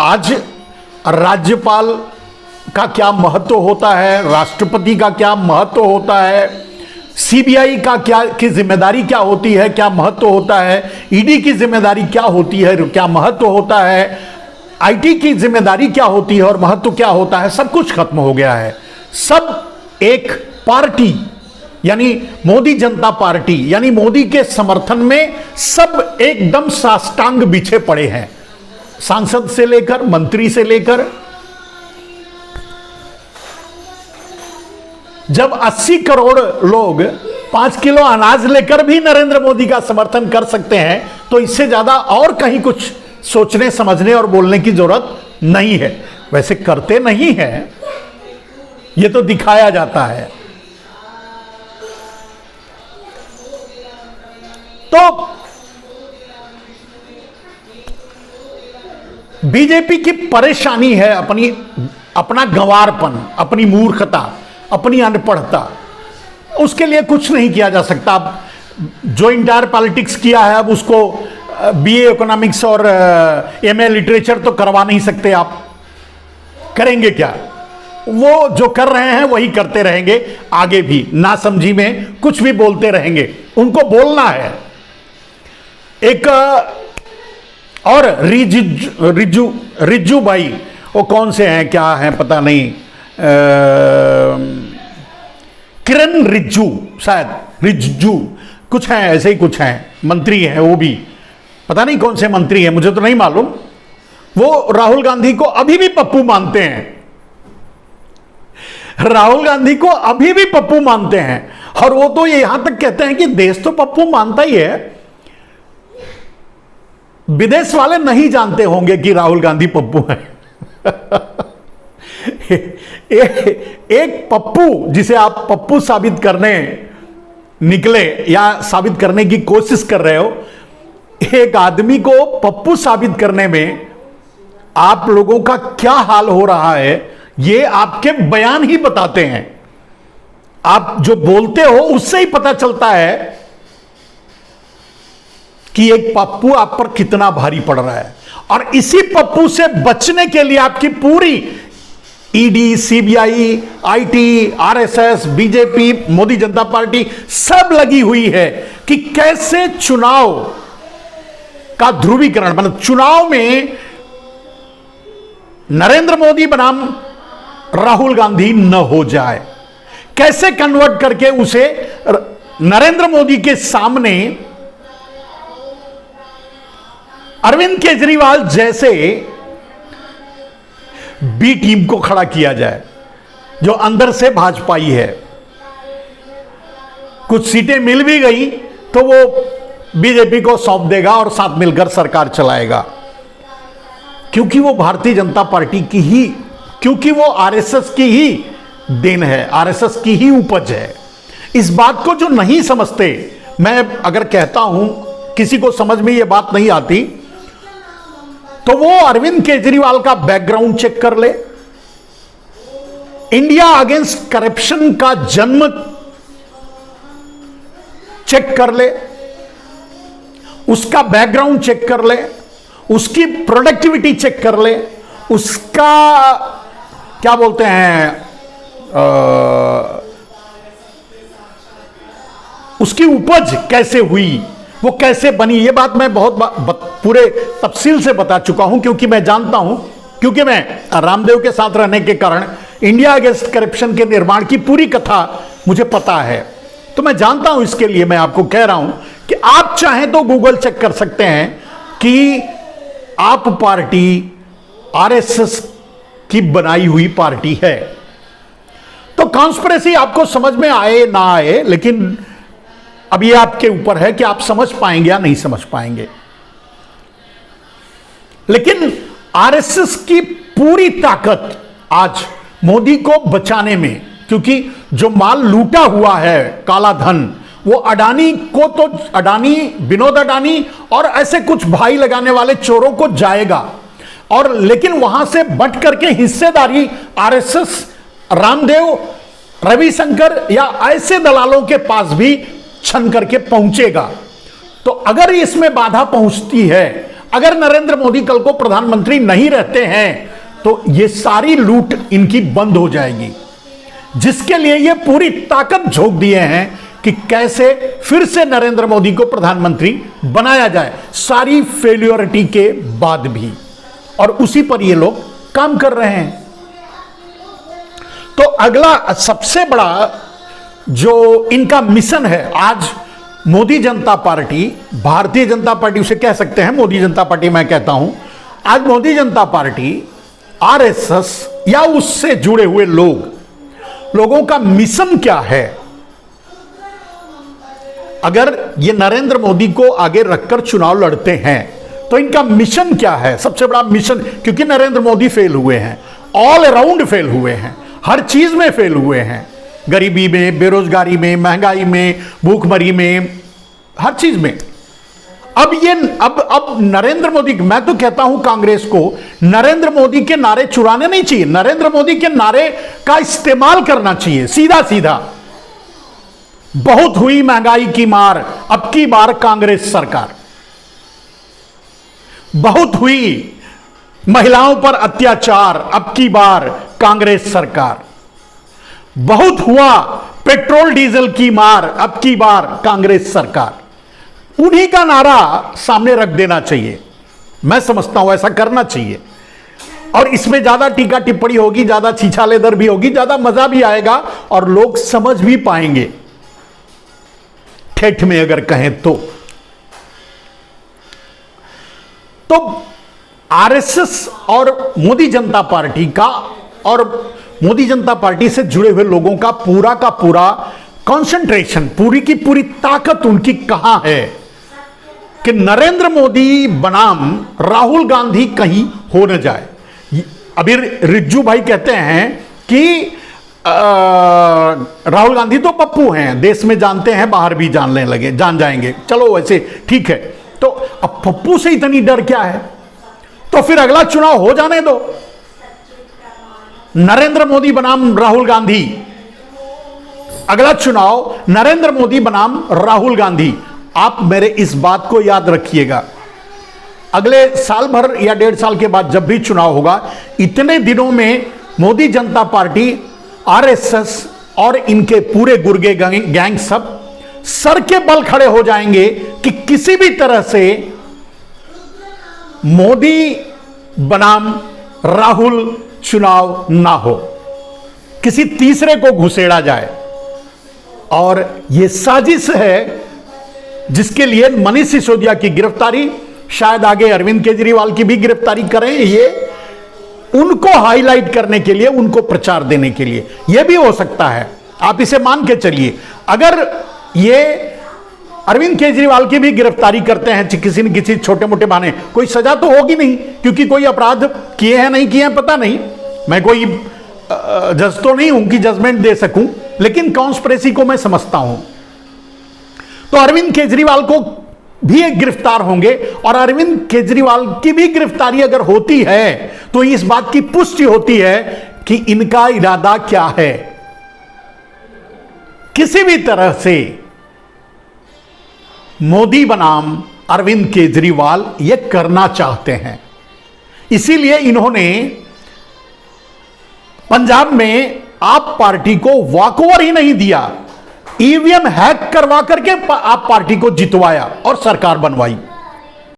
आज राज्यपाल का क्या महत्व होता है, राष्ट्रपति का क्या महत्व होता है, सीबीआई का क्या की जिम्मेदारी क्या होती है, क्या महत्व होता है, ईडी की जिम्मेदारी क्या होती है, क्या महत्व होता है, आईटी की जिम्मेदारी क्या होती है और महत्व क्या होता है, सब कुछ खत्म हो गया है। सब एक पार्टी यानी मोदी जनता पार्टी यानी मोदी के समर्थन में सब एकदम साष्टांग बिछे पड़े हैं, सांसद से लेकर मंत्री से लेकर। जब 80 करोड़ लोग 5 किलो अनाज लेकर भी नरेंद्र मोदी का समर्थन कर सकते हैं तो इससे ज्यादा और कहीं कुछ सोचने समझने और बोलने की जरूरत नहीं है। वैसे करते नहीं है, यह तो दिखाया जाता है। तो बीजेपी की परेशानी है अपना गंवारपन, अपनी मूर्खता, अपनी अनपढ़ता। उसके लिए कुछ नहीं किया जा सकता। अब जो इंटायर पॉलिटिक्स किया है अब उसको बीए इकोनॉमिक्स और एमए लिटरेचर तो करवा नहीं सकते आप। करेंगे क्या? वो जो कर रहे हैं वही करते रहेंगे, आगे भी नासमझी में कुछ भी बोलते रहेंगे। उनको बोलना है। एक और रिज्जू भाई, वो कौन से हैं, क्या हैं पता नहीं, किरण रिज्जू, शायद रिज्जू कुछ हैं, ऐसे ही कुछ हैं, मंत्री हैं वो भी, पता नहीं कौन से मंत्री हैं, मुझे तो नहीं मालूम। वो राहुल गांधी को अभी भी पप्पू मानते हैं, राहुल गांधी को अभी भी पप्पू मानते हैं। और वो तो ये यहां तक कहते हैं कि देश तो पप्पू मानता ही है, विदेश वाले नहीं जानते होंगे कि राहुल गांधी पप्पू है। एक पप्पू जिसे आप पप्पू साबित करने निकले या साबित करने की कोशिश कर रहे हो, एक आदमी को पप्पू साबित करने में आप लोगों का क्या हाल हो रहा है, ये आपके बयान ही बताते हैं। आप जो बोलते हो उससे ही पता चलता है कि एक पप्पू आप पर कितना भारी पड़ रहा है। और इसी पप्पू से बचने के लिए आपकी पूरी ED, CBI, IT, RSS, BJP, Modi Janata party सब लगी हुई है कि कैसे चुनाव का ध्रुवीकरण, मतलब चुनाव में नरेंद्र मोदी बनाम राहुल गांधी न हो जाए, कैसे कन्वर्ट करके उसे नरेंद्र मोदी के सामने अरविंद केजरीवाल जैसे बी टीम को खड़ा किया जाए, जो अंदर से भाजपाई है। कुछ सीटें मिल भी गई तो वो बीजेपी को सौंप देगा और साथ मिलकर सरकार चलाएगा, क्योंकि वो भारतीय जनता पार्टी की ही, क्योंकि वो आरएसएस की ही देन है, आरएसएस की ही उपज है। इस बात को जो नहीं समझते, मैं अगर कहता हूं किसी को समझ में ये बात नहीं आती तो वो अरविंद केजरीवाल का बैकग्राउंड चेक कर ले, इंडिया अगेंस्ट करप्शन का जन्म चेक कर ले, उसका बैकग्राउंड चेक कर ले, उसकी प्रोडक्टिविटी चेक कर ले, उसका क्या बोलते हैं उसकी उपज कैसे हुई, वो कैसे बनी। ये बात मैं बहुत पूरे तफसील से बता चुका हूं, क्योंकि मैं जानता हूं, क्योंकि मैं रामदेव के साथ रहने के कारण इंडिया अगेंस्ट करप्शन के निर्माण की पूरी कथा मुझे पता है। तो मैं जानता हूं, इसके लिए मैं आपको कह रहा हूं कि आप चाहें तो गूगल चेक कर सकते हैं कि आप पार्टी आरएसएस की बनाई हुई पार्टी है। तो कॉन्स्पिरेसी आपको समझ में आए ना आए, लेकिन अब ये आपके ऊपर है कि आप समझ पाएंगे या नहीं समझ पाएंगे। लेकिन आरएसएस की पूरी ताकत आज मोदी को बचाने में, क्योंकि जो माल लूटा हुआ है काला धन, वो अडानी को, तो अडानी, विनोद अडानी और ऐसे कुछ भाई लगाने वाले चोरों को जाएगा, और लेकिन वहां से बट करके हिस्सेदारी आरएसएस, रामदेव, रविशंकर या ऐसे दलालों के पास भी छन करके पहुंचेगा। तो अगर इसमें बाधा पहुंचती है, अगर नरेंद्र मोदी कल को प्रधानमंत्री नहीं रहते हैं तो ये सारी लूट इनकी बंद हो जाएगी, जिसके लिए ये पूरी ताकत झोंक दिए हैं कि कैसे फिर से नरेंद्र मोदी को प्रधानमंत्री बनाया जाए, सारी फेल्योरिटी के बाद भी। और उसी पर ये लोग काम कर रहे हैं। तो अगला सबसे बड़ा जो इनका मिशन है, आज मोदी जनता पार्टी, भारतीय जनता पार्टी उसे कह सकते हैं, मोदी जनता पार्टी मैं कहता हूं, आज मोदी जनता पार्टी, आरएसएस या उससे जुड़े हुए लोगों का मिशन क्या है? अगर ये नरेंद्र मोदी को आगे रखकर चुनाव लड़ते हैं तो इनका मिशन क्या है? सबसे बड़ा मिशन, क्योंकि नरेंद्र मोदी फेल हुए हैं, ऑल अराउंड फेल हुए हैं, हर चीज में फेल हुए हैं, गरीबी में, बेरोजगारी में, महंगाई में, भूखमरी में, हर चीज में। अब नरेंद्र मोदी, मैं तो कहता हूं कांग्रेस को नरेंद्र मोदी के नारे चुराने नहीं चाहिए, नरेंद्र मोदी के नारे का इस्तेमाल करना चाहिए, सीधा सीधा। बहुत हुई महंगाई की मार, अब की बार कांग्रेस सरकार। बहुत हुई महिलाओं पर अत्याचार, अब की बार कांग्रेस सरकार। बहुत हुआ पेट्रोल डीजल की मार, अब की बार कांग्रेस सरकार। उन्हीं का नारा सामने रख देना चाहिए, मैं समझता हूं ऐसा करना चाहिए। और इसमें ज्यादा टीका टिप्पणी होगी, ज्यादा छीछालेदर भी होगी, ज्यादा मजा भी आएगा और लोग समझ भी पाएंगे, ठेठ में अगर कहें तो आरएसएस और मोदी जनता पार्टी का और मोदी जनता पार्टी से जुड़े हुए लोगों का पूरा कंसंट्रेशन, पूरी की पूरी ताकत उनकी कहां है कि नरेंद्र मोदी बनाम राहुल गांधी कहीं हो न जाए। अभी रिज्जू भाई कहते हैं कि राहुल गांधी तो पप्पू हैं, देश में जानते हैं, बाहर भी जानने लगे, जान जाएंगे, चलो वैसे ठीक है। तो अब पप्पू से इतनी डर क्या है? तो फिर अगला चुनाव हो जाने दो, नरेंद्र मोदी बनाम राहुल गांधी, अगला चुनाव नरेंद्र मोदी बनाम राहुल गांधी। आप मेरे इस बात को याद रखिएगा, अगले साल भर या 1.5 साल के बाद जब भी चुनाव होगा, इतने दिनों में मोदी जनता पार्टी, आरएसएस और इनके पूरे गुर्गे गैंग सब सर के बल खड़े हो जाएंगे कि किसी भी तरह से मोदी बनाम राहुल चुनाव ना हो, किसी तीसरे को घुसेड़ा जाए। और यह साजिश है जिसके लिए मनीष सिसोदिया की गिरफ्तारी, शायद आगे अरविंद केजरीवाल की भी गिरफ्तारी करें, ये उनको हाईलाइट करने के लिए, उनको प्रचार देने के लिए, यह भी हो सकता है। आप इसे मान के चलिए, अगर ये अरविंद केजरीवाल की भी गिरफ्तारी करते हैं किसी न किसी छोटे मोटे बहाने, कोई सजा तो होगी नहीं, क्योंकि कोई अपराध किए हैं नहीं किए हैं पता नहीं, मैं कोई जज तो नहीं हूं कि जजमेंट दे सकूं, लेकिन कॉन्स्पिरेसी को मैं समझता हूं। तो अरविंद केजरीवाल को भी एक गिरफ्तार होंगे, और अरविंद केजरीवाल की भी गिरफ्तारी अगर होती है तो इस बात की पुष्टि होती है कि इनका इरादा क्या है। किसी भी तरह से मोदी बनाम अरविंद केजरीवाल ये करना चाहते हैं, इसीलिए इन्होंने पंजाब में आप पार्टी को वॉकओवर ही नहीं दिया, ईवीएम हैक करवा करके आप पार्टी को जितवाया और सरकार बनवाई।